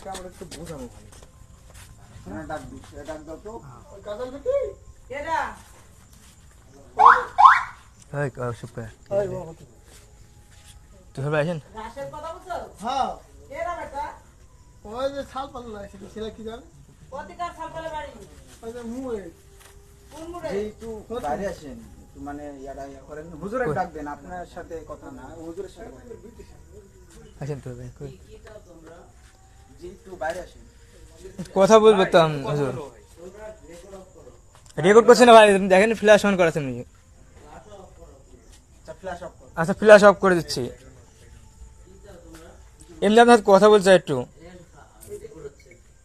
আমরা একটু বোঝাবো ডাক দাও তো তুই সবাই আসেন হ্যাঁ ওই যে ছাল পাল্লা সেটা কি জানে ওই যে মুয়ে যেহেতু বাইরে আসেন মানে ইয়ারা ইয়া করেন হুজুরে ডাক দেন আপনার সাথে কথা না হুজুরের সাথে আসেন তো যেহেতু বাইরে আসেন কথা বলবো তো হুজুর রেকর্ড করছে না ভাই দেখেন ফ্ল্যাশ অন করেছেন নাকি আচ্ছা ফ্ল্যাশ অফ করে দিচ্ছি এমনি আপনার কথা বলছে একটু